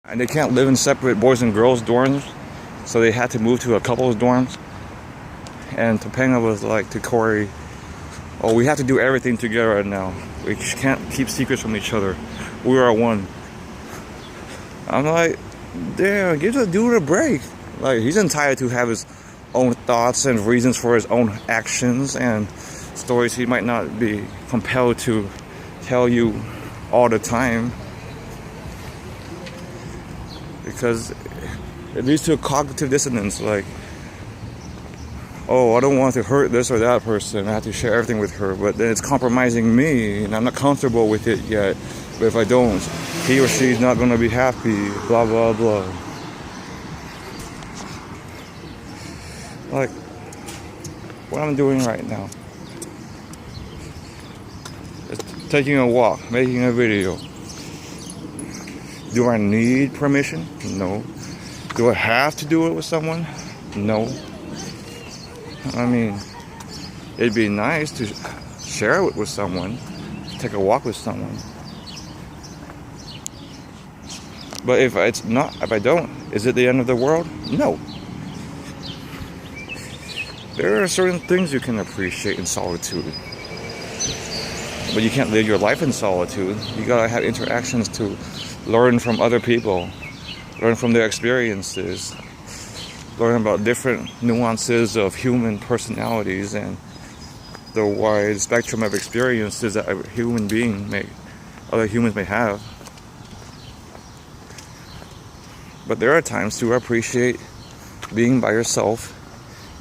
And they can't live in separate boys and girls dorms, so they had to move to a couple's dorms. And Topanga was like to Corey, "Oh, we have to do everything together now. We can't keep secrets from each other. We are one." I'm like, damn, give the dude a break. Like, he's entitled to have his own thoughts and reasons for his own actions and stories he might not be compelled to tell you all the time, because it leads to a cognitive dissonance. Like, oh, I don't want to hurt this or that person, I have to share everything with her, but then it's compromising me and I'm not comfortable with it yet. But if I don't, he or she's not going to be happy, blah blah blah. Like what I'm doing right now is taking a walk, making a video. Do I need permission? No. Do I have to do it with someone? No. I mean, it'd be nice to share it with someone, take a walk with someone. But if I don't, is it the end of the world? No. There are certain things you can appreciate in solitude, but you can't live your life in solitude. You gotta have interactions to learn from other people, learn from their experiences, learn about different nuances of human personalities and the wide spectrum of experiences that other humans may have. But there are times to appreciate being by yourself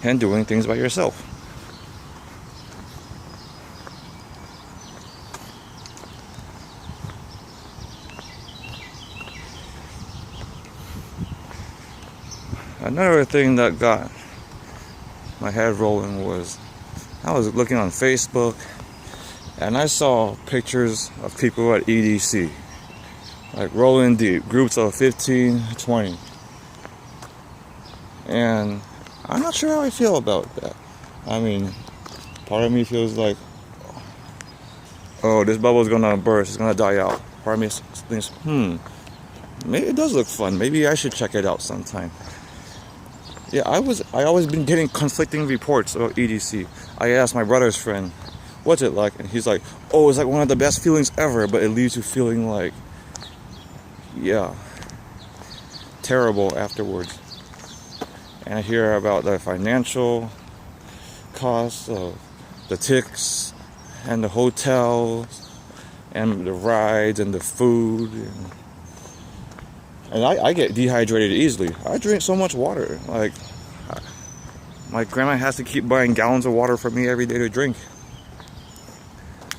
and doing things by yourself. Another thing that got my head rolling was I was looking on Facebook and I saw pictures of people at EDC, like rolling deep, groups of 15, 20. And I'm not sure how I feel about that. I mean, part of me feels like, oh, this bubble is gonna burst, it's gonna die out. Part of me thinks, maybe it does look fun. Maybe I should check it out sometime. Yeah, I always been getting conflicting reports about EDC. I asked my brother's friend, what's it like? And he's like, oh, it's like one of the best feelings ever, but it leaves you feeling like, yeah, terrible afterwards. And I hear about the financial costs of the tickets and the hotels and the rides and the food. And I get dehydrated easily. I drink so much water. Like, my grandma has to keep buying gallons of water for me every day to drink.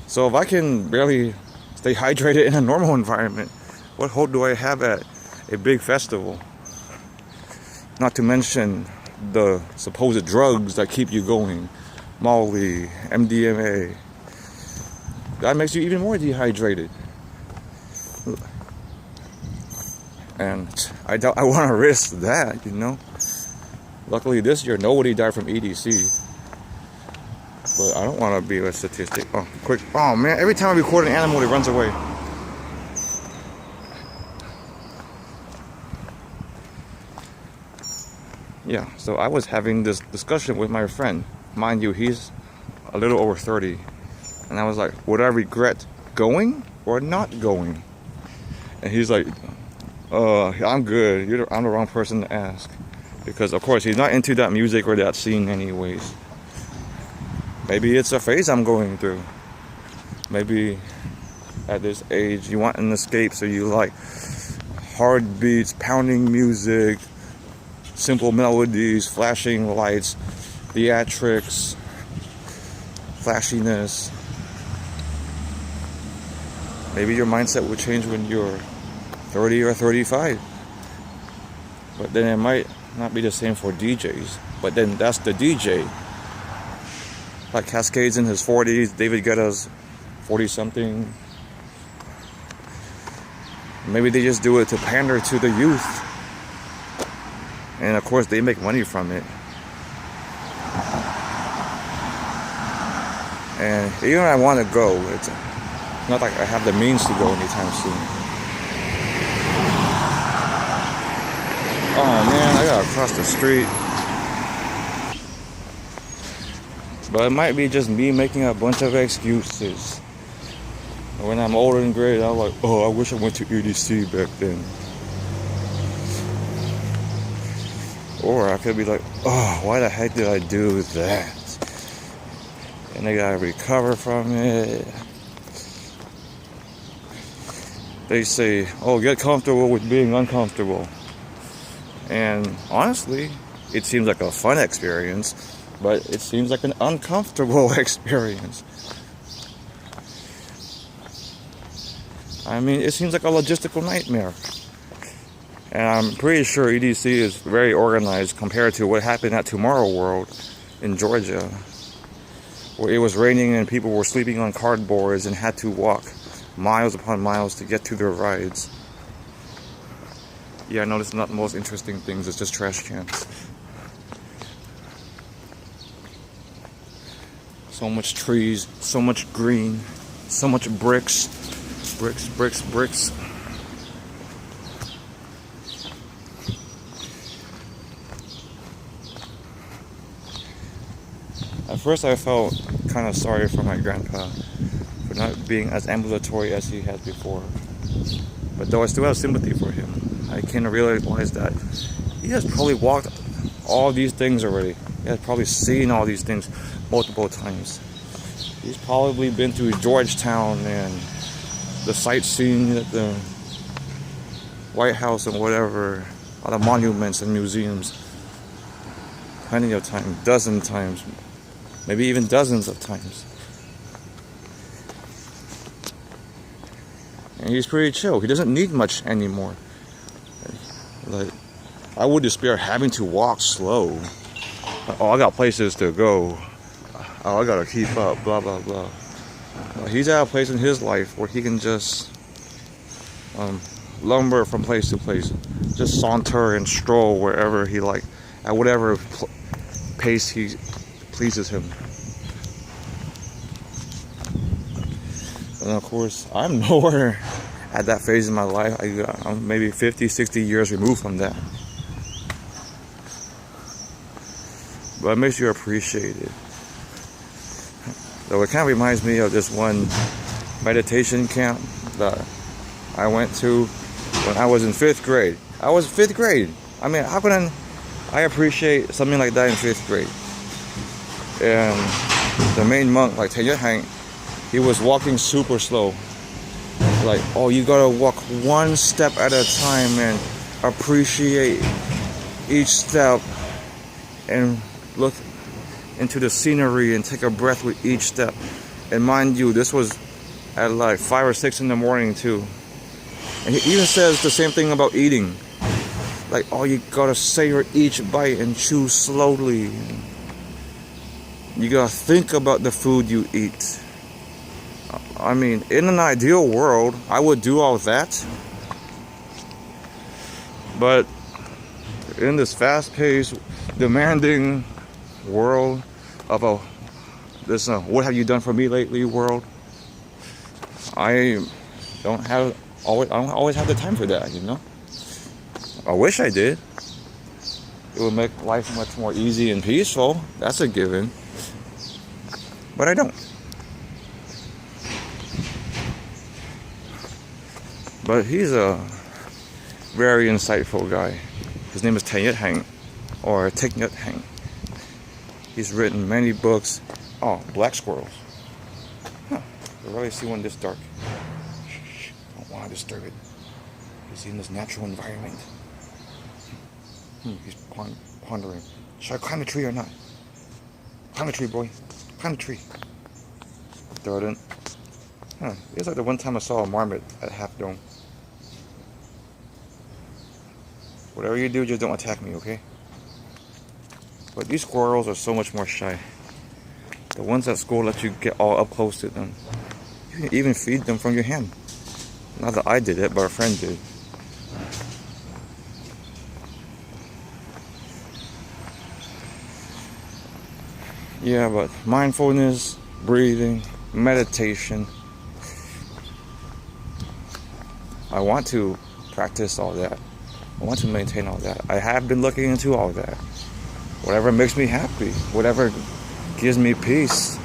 So if I can barely stay hydrated in a normal environment, what hope do I have at a big festival? Not to mention the supposed drugs that keep you going. Molly, MDMA. That makes you even more dehydrated. And I want to risk that, you know. Luckily this year nobody died from EDC. But I don't want to be a statistic. Oh, quick. Oh man, every time I record an animal it runs away. Yeah, so I was having this discussion with my friend. Mind you, he's a little over 30. And I was like, would I regret going or not going? And he's like, I'm good. I'm the wrong person to ask. Because, of course, he's not into that music or that scene anyways. Maybe it's a phase I'm going through. Maybe at this age you want an escape, so you like hard beats, pounding music, simple melodies, flashing lights, theatrics, flashiness. Maybe your mindset will change when you're 30 or 35. But then it might not be the same for DJs. But then that's the DJ. Like Cascades in his 40s, David Guetta's 40-something. Maybe they just do it to pander to the youth. And of course they make money from it. And even if I want to go, it's not like I have the means to go anytime soon. across the street. But it might be just me making a bunch of excuses. When I'm older in grade, I'm like, oh, I wish I went to EDC back then. Or I could be like, oh, why the heck did I do that? And I gotta recover from it. They say, oh, get comfortable with being uncomfortable. And honestly, it seems like a fun experience, but it seems like an uncomfortable experience. I mean, it seems like a logistical nightmare. And I'm pretty sure EDC is very organized compared to what happened at Tomorrow World in Georgia, where it was raining and people were sleeping on cardboards and had to walk miles upon miles to get to their rides. Yeah, I know this is not the most interesting things, it's just trash cans. So much trees, so much green, so much bricks. Bricks, bricks, bricks. At first I felt kind of sorry for my grandpa for not being as ambulatory as he had before. But though I still have sympathy for him, I can realize that he has probably walked all these things already. He has probably seen all these things multiple times. He's probably been to Georgetown and the sightseeing at the White House and whatever, all the monuments and museums. Plenty of times, dozen times, maybe even dozens of times. And he's pretty chill. He doesn't need much anymore. Like, I would despair having to walk slow. Oh, I got places to go. Oh, I gotta keep up, blah, blah, blah. He's at a place in his life where he can just lumber from place to place. Just saunter and stroll wherever he like, at whatever pace he pleases him. And of course, I'm nowhere at that phase in my life. I'm maybe 50, 60 years removed from that. But it makes you appreciate it. So it kind of reminds me of this one meditation camp that I went to when I was in 5th grade. I was 5th grade. I mean, how can I appreciate something like that in 5th grade? And the main monk, like Thầy Nhất Hạnh, he was walking super slow. Like, oh, you gotta walk one step at a time and appreciate each step and look into the scenery and take a breath with each step. And mind you, this was at like 5 or 6 in the morning too. And he even says the same thing about eating. Like, oh, you gotta savor each bite and chew slowly. You gotta think about the food you eat. I mean, in an ideal world, I would do all that. But in this fast-paced, demanding world of this what have you done for me lately world, I don't always have the time for that, you know. I wish I did. It would make life much more easy and peaceful. That's a given. But I don't. But he's a very insightful guy. His name is Thầy Nhất Hạnh, or Thich Nhat Hanh. He's written many books. Oh, black squirrels. Huh. I rarely see one this dark. Shh. Don't want to disturb it. He's in this natural environment. He's pondering. Should I climb a tree or not? Climb a tree, boy. Climb a tree. Throw it in. Huh. It's like the one time I saw a marmot at Half Dome. Whatever you do, just don't attack me, okay? But these squirrels are so much more shy. The ones at school let you get all up close to them. You can even feed them from your hand. Not that I did it, but a friend did. Yeah, but mindfulness, breathing, meditation. I want to practice all that. I want to maintain all that. I have been looking into all that. Whatever makes me happy, whatever gives me peace.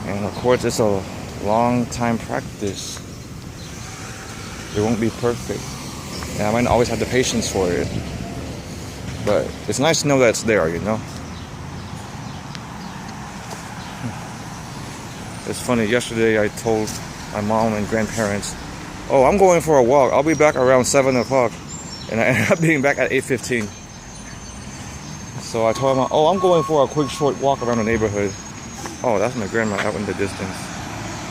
And of course, it's a long time practice. It won't be perfect. And I might not always have the patience for it. But it's nice to know that it's there, you know? It's funny, yesterday I told my mom and grandparents, oh, I'm going for a walk. I'll be back around 7 o'clock. And I ended up being back at 8:15. So I told them, oh, I'm going for a quick short walk around the neighborhood. Oh, that's my grandma out in the distance.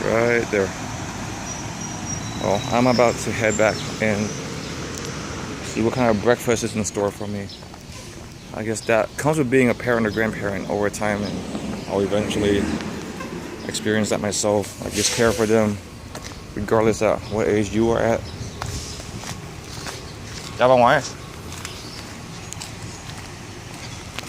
Right there. Oh, I'm about to head back and see what kind of breakfast is in store for me. I guess that comes with being a parent or grandparent over time, and I'll eventually experience that myself. I just care for them regardless of what age you are at. 要帮忙